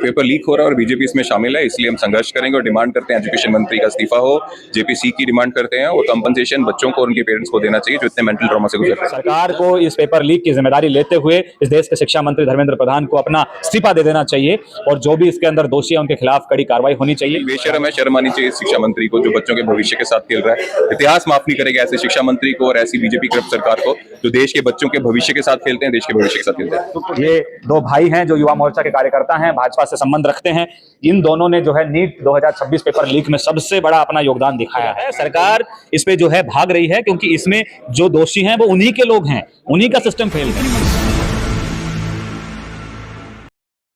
Paper leak हो रहा है और बीजेपी इसमें शामिल है, इसलिए हम संघर्ष करेंगे और डिमांड करते हैं एजुकेशन मंत्री का इस्तीफा हो। जेपीसी की डिमांड करते हैं और कंपनसेशन बच्चों को और उनके पेरेंट्स को देना चाहिए जो इतने मेंटल ट्रॉमा से गुजर रहे हैं। सरकार को इस पेपर लीक की जिम्मेदारी लेते हुए इस देश के शिक्षा मंत्री धर्मेंद्र प्रधान को अपना इस्तीफा दे देना चाहिए और जो भी इसके अंदर दोषी है उनके खिलाफ कड़ी कार्रवाई होनी चाहिए। बेशर्म है, शर्म आनी चाहिए शिक्षा मंत्री को जो बच्चों के भविष्य के साथ खेल रहा है। इतिहास माफ नहीं करेगा ऐसे शिक्षा मंत्री को और ऐसी बीजेपी करप्ट सरकार को जो देश के बच्चों के भविष्य के साथ खेलते हैं, देश के भविष्य के साथ खेलते हैं। ये दो भाई हैं जो युवा मोर्चा के कार्यकर्ता हैं, भाजपा से संबंध रखते हैं। इन दोनों ने जो है नीट 2026 पेपर लीक में सबसे बड़ा अपना योगदान दिखाया है। सरकार इस पे जो है भाग रही है क्योंकि इसमें जो दोषी हैं वो उन्हीं के लोग हैं, उन्हीं का सिस्टम फेल है।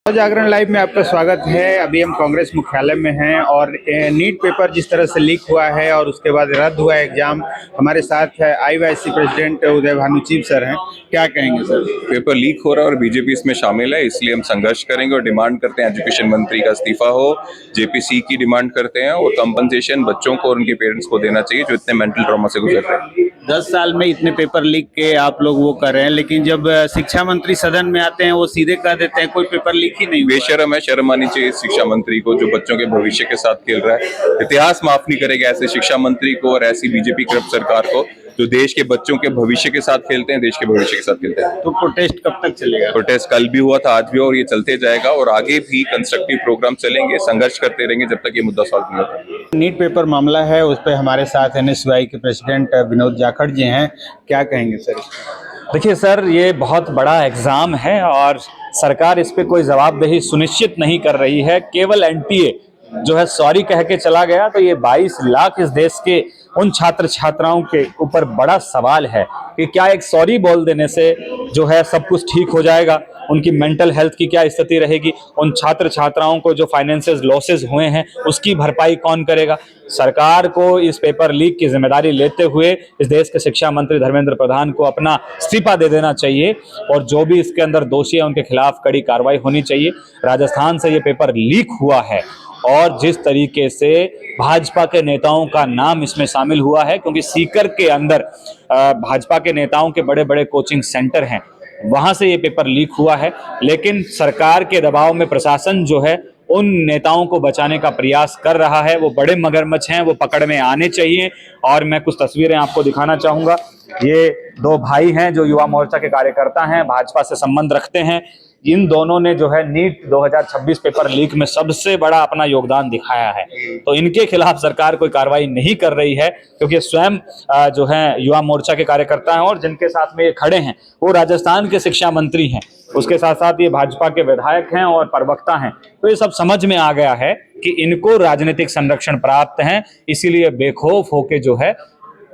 जागरण लाइव में आपका स्वागत है। अभी हम कांग्रेस मुख्यालय में हैं और नीट पेपर जिस तरह से लीक हुआ है और उसके बाद रद्द हुआ एग्जाम, हमारे साथ है आईवाईसी प्रेसिडेंट उदय भानुचीब सर हैं। क्या कहेंगे सर? पेपर लीक हो रहा है और बीजेपी इसमें शामिल है, इसलिए हम संघर्ष करेंगे और डिमांड करते हैं एजुकेशन मंत्री का इस्तीफा हो। जेपीसी की डिमांड करते हैं और कंपनसेशन बच्चों को और उनके पेरेंट्स को देना चाहिए जो इतने मेंटल ट्रॉमा से गुजर रहे हैं। 10 साल में इतने पेपर लीक के आप लोग वो कर रहे हैं, लेकिन जब शिक्षा मंत्री सदन में आते हैं वो सीधे कह देते हैं कोई पेपर लीक ही नहीं। बेशर्म है, शर्म आनी चाहिए शिक्षा मंत्री को जो बच्चों के भविष्य के साथ खेल रहा है। इतिहास माफ नहीं करेगा ऐसे शिक्षा मंत्री को और ऐसी बीजेपी करप्ट सरकार को जो देश के बच्चों के भविष्य के साथ खेलते हैं, देश के भविष्य के साथ खेलते हैं। तो प्रोटेस्ट कब तक चलेगा? प्रोटेस्ट कल भी हुआ था, आज भी, और ये चलते जाएगा और आगे भी कंस्ट्रक्टिव प्रोग्राम चलेंगे, संघर्ष करते रहेंगे जब तक ये मुद्दा सॉल्व नहीं होता। नीट पेपर मामला है, उस पर हमारे साथ एनएसयूआई के प्रेसिडेंट विनोद जाखड़ जी हैं। क्या कहेंगे सर? देखिए सर, ये बहुत बड़ा एग्जाम है और सरकार इस पे कोई जवाबदेही सुनिश्चित नहीं कर रही है। केवल एनटीए जो है सॉरी कह के चला गया, तो ये 22 लाख इस देश के उन छात्र छात्राओं के ऊपर बड़ा सवाल है कि क्या एक सॉरी बोल देने से जो है सब कुछ ठीक हो जाएगा। उनकी मेंटल हेल्थ की क्या स्थिति रहेगी, उन छात्र छात्राओं को जो फाइनेंशियल लॉसेस हुए हैं उसकी भरपाई कौन करेगा। सरकार को इस पेपर लीक की जिम्मेदारी लेते हुए इस देश के शिक्षा मंत्री धर्मेंद्र प्रधान को अपना इस्तीफा दे देना चाहिए और जो भी इसके अंदर दोषी है उनके खिलाफ कड़ी कार्रवाई होनी चाहिए। राजस्थान से ये पेपर लीक हुआ है और जिस तरीके से भाजपा के नेताओं का नाम इसमें शामिल हुआ है, क्योंकि सीकर के अंदर भाजपा के नेताओं के बड़े बड़े कोचिंग सेंटर हैं, वहां से ये पेपर लीक हुआ है। लेकिन सरकार के दबाव में प्रशासन जो है उन नेताओं को बचाने का प्रयास कर रहा है। वो बड़े मगरमच्छ हैं, वो पकड़ में आने चाहिए। और मैं कुछ तस्वीरें आपको दिखाना चाहूंगा। ये दो भाई हैं जो युवा मोर्चा के कार्यकर्ता हैं, भाजपा से संबंध रखते हैं। इन दोनों ने जो है नीट 2026 पेपर लीक में सबसे बड़ा अपना योगदान दिखाया है, तो इनके खिलाफ सरकार कोई कार्रवाई नहीं कर रही है क्योंकि स्वयं जो है युवा मोर्चा के कार्यकर्ता हैं और जिनके साथ में ये खड़े हैं वो राजस्थान के शिक्षा मंत्री हैं, उसके साथ साथ ये भाजपा के विधायक हैं और प्रवक्ता हैं। तो ये सब समझ में आ गया है कि इनको राजनीतिक संरक्षण प्राप्त है, इसीलिए बेखौफ होके जो है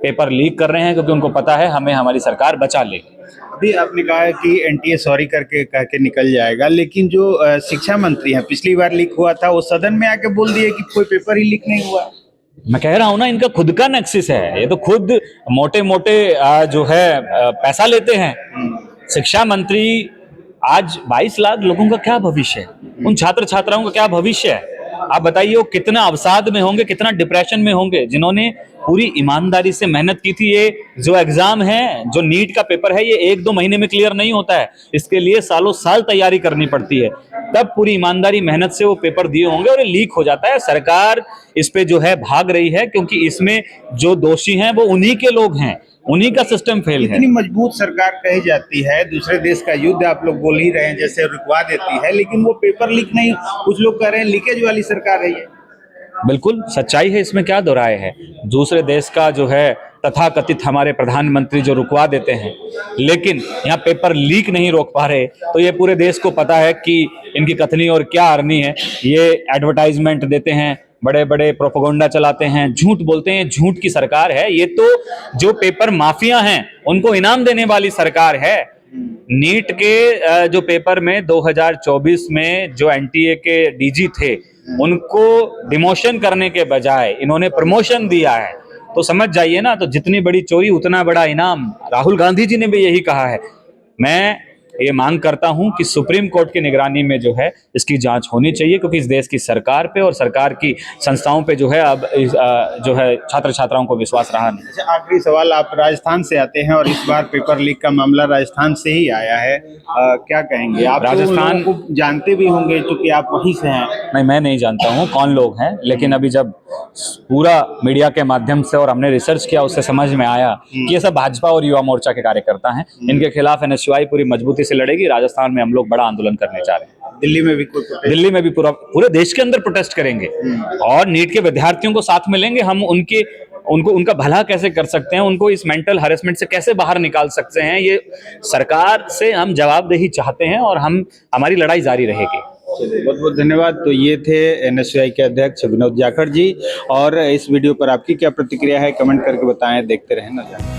पेपर लीक कर रहे हैं क्योंकि उनको पता है हमें हमारी सरकार बचा लेगी। अभी आपने कहा कि एनटीए सॉरी करके कह के निकल जाएगा, लेकिन जो शिक्षा मंत्री हैं, पिछली बार लीक हुआ था, वो सदन में आके बोल दिए कि कोई पेपर ही लीक नहीं हुआ। मैं कह रहा हूं ना, इनका खुद का नेक्सिस है। ये तो खुद मोटे मोटे जो है पैसा लेते हैं। शिक्षा मंत्री आज 22 लाख लोगों का क्या भविष्य है, उन छात्र छात्राओं का क्या भविष्य है? आप बताइए वो कितना अवसाद में होंगे, कितना डिप्रेशन में होंगे, जिन्होंने पूरी ईमानदारी से मेहनत की थी। ये जो एग्जाम है, जो नीट का पेपर है, ये 1-2 महीने में क्लियर नहीं होता है, इसके लिए सालों साल तैयारी करनी पड़ती है। तब पूरी ईमानदारी मेहनत से वो पेपर दिए होंगे और ये लीक हो जाता है। सरकार इस पे जो है भाग रही है क्योंकि इसमें जो दोषी हैं वो उन्हीं के लोग हैं, उन्हीं का सिस्टम फेल है। इतनी मजबूत सरकार कही जाती है, दूसरे देश का युद्ध आप लोग बोल ही रहे हैं जैसे रुकवा देती है, लेकिन वो पेपर लीक नहीं, कुछ लोग कह रहे हैं लीकेज वाली सरकार रही है। बिल्कुल सच्चाई है, इसमें क्या दो राय है। दूसरे देश का जो है तथाकथित हमारे प्रधानमंत्री जो रुकवा देते हैं, लेकिन यहाँ पेपर लीक नहीं रोक पा रहे, तो ये पूरे देश को पता है कि इनकी कथनी और क्या अरनी है। ये एडवर्टाइजमेंट देते हैं, बड़े बड़े प्रोपेगेंडा चलाते हैं, झूठ बोलते हैं। झूठ की सरकार है ये, तो जो पेपर माफिया हैं उनको इनाम देने वाली सरकार है। नीट के जो पेपर में 2024 में जो एनटीए के डीजी थे उनको डिमोशन करने के बजाय इन्होंने प्रमोशन दिया है, तो समझ जाइए ना। तो जितनी बड़ी चोरी उतना बड़ा इनाम, राहुल गांधी जी ने भी यही कहा है। मैं ये मांग करता हूं कि सुप्रीम कोर्ट की निगरानी में जो है इसकी जांच होनी चाहिए, क्योंकि इस देश की सरकार पे और सरकार की संस्थाओं पे जो है अब जो है छात्र छात्राओं को विश्वास रहा नहीं। अच्छा, आखिरी सवाल, आप राजस्थान से आते हैं और इस बार पेपर लीक का मामला राजस्थान से ही आया है, क्या कहेंगे आप? राजस्थान तो को जानते भी होंगे क्योंकि आप वहीं से हैं। नहीं, मैं नहीं जानता हूं कौन लोग हैं, लेकिन अभी जब पूरा मीडिया के माध्यम से और हमने रिसर्च किया उससे समझ में आया कि ये सब भाजपा और युवा मोर्चा के कार्यकर्ता हैं। इनके खिलाफ एनएसयूआई पूरी मजबूती से लड़ेगी। राजस्थान में हम लोग बड़ा आंदोलन करने जा रहे हैं। दिल्ली में भी कोई protest? दिल्ली में भी पूरे देश के अंदर प्रोटेस्ट करेंगे और नीट के विद्यार्थियों को साथ में लेंगे। हम उनका भला कैसे कर सकते हैं, उनको इस मेंटल हैरेसमेंट से कैसे बाहर निकाल सकते हैं, ये सरकार से हम जवाबदेही चाहते हैं और हमारी लड़ाई जारी रहेगी। बहुत बहुत धन्यवाद। तो ये थे एनएसयूआई के अध्यक्ष विनोद जाखड़ जी, और इस वीडियो पर आपकी क्या प्रतिक्रिया है कमेंट करके बताएं। देखते रहें नजर।